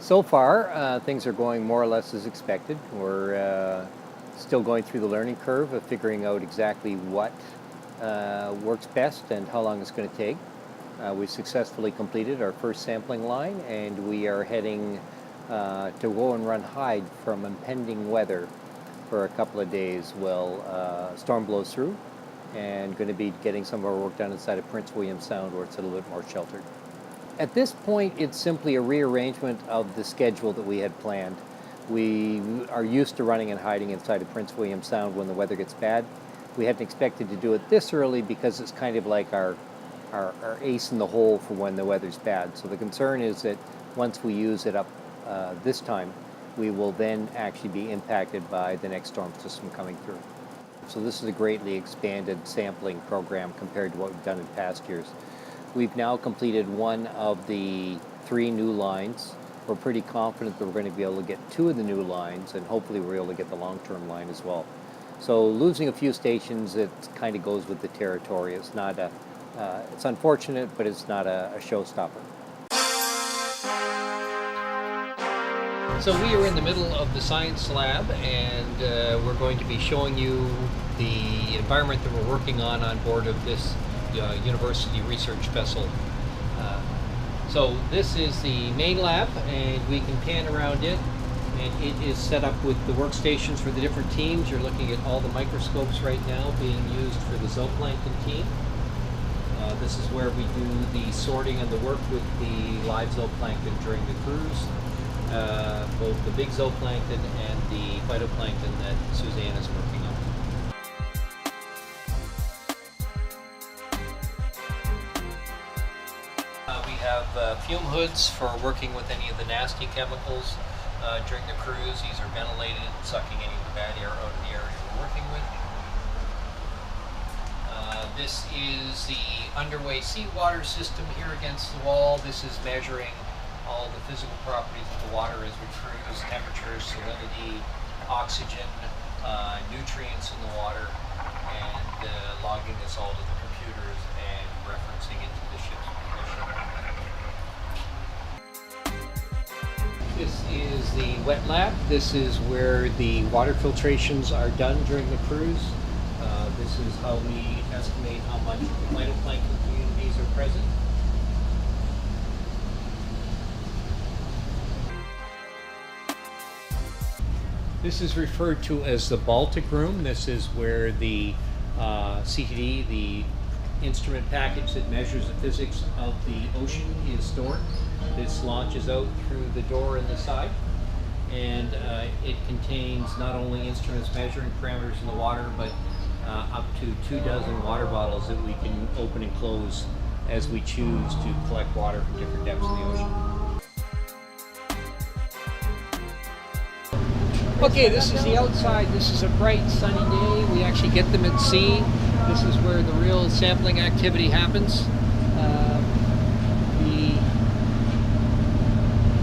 So far, things are going more or less as expected. We're still going through the learning curve of figuring out exactly what works best and how long it's going to take. We successfully completed our first sampling line, and we are heading to go and run hide from impending weather for a couple of days while storm blows through, and going to be getting some of our work done inside of Prince William Sound, where it's a little bit more sheltered. At this point, it's simply a rearrangement of the schedule that we had planned. We are used to running and hiding inside of Prince William Sound when the weather gets bad. We hadn't expected to do it this early because it's kind of like our ace in the hole for when the weather's bad. So the concern is that once we use it up this time, we will then actually be impacted by the next storm system coming through. So this is a greatly expanded sampling program compared to what we've done in past years. We've now completed one of the 3 new lines. We're pretty confident that we're going to be able to get 2 of the new lines, and hopefully we're able to get the long-term line as well. So losing a few stations, it kind of goes with the territory. It's not it's unfortunate, but it's not a showstopper. So we are in the middle of the science lab, and we're going to be showing you the environment that we're working on board of this university research vessel. So this is the main lab, and we can pan around it, and it is set up with the workstations for the different teams. You're looking at all the microscopes right now being used for the zooplankton team. This is where we do the sorting and the work with the live zooplankton during the cruise, both the big zooplankton and the phytoplankton that Suzanne is working on. We have fume hoods for working with any of the nasty chemicals during the cruise. These are ventilated, sucking any of the bad air out of the area we're working with. This is the underway seawater system here against the wall. This is measuring all the physical properties of the water as we cruise: temperature, salinity, oxygen, nutrients in the water, and logging this all to the computers and referencing it to the ship's position. This is the wet lab. This is where the water filtrations are done during the cruise. This is how we estimate how much phytoplankton communities are present. This is referred to as the Baltic room. This is where the CTD, the instrument package that measures the physics of the ocean, is stored. This launches out through the door in the side, and it contains not only instruments measuring parameters in the water, but up to 24 water bottles that we can open and close as we choose to collect water from different depths of the ocean. Okay, this is the outside. This is a bright, sunny day. We actually get them at sea. This is where the real sampling activity happens. The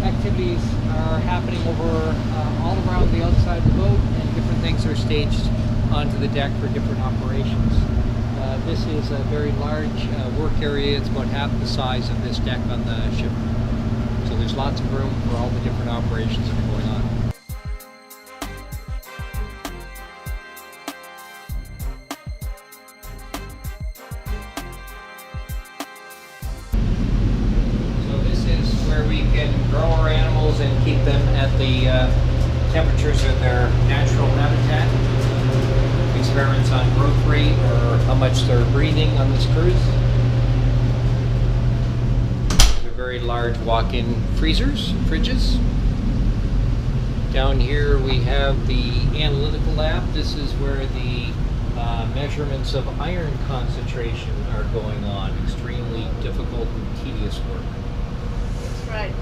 activities are happening over all around the outside of the boat, and different things are staged onto the deck for different operations. This is a very large work area. It's about half the size of this deck on the ship. So there's lots of room for all the different operations that are going on. Where we can grow our animals and keep them at the temperatures of their natural habitat. Experiments on growth rate or how much they're breathing on this cruise. They're very large walk-in fridges. Down here we have the analytical lab. This is where the measurements of iron concentration are going on. Extremely difficult and tedious work. Right.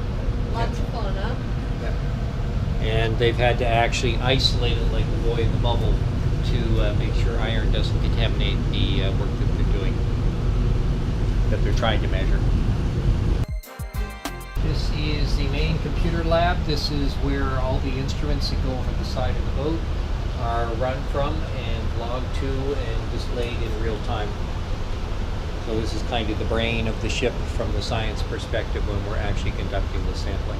Lots of fun, huh? Yeah. And they've had to actually isolate it like the boy in the bubble to make sure iron doesn't contaminate the work that they're doing, that they're trying to measure. This is the main computer lab. This is where all the instruments that go over the side of the boat are run from and logged to and displayed in real time. So this is kind of the brain of the ship from the science perspective when we're actually conducting the sampling.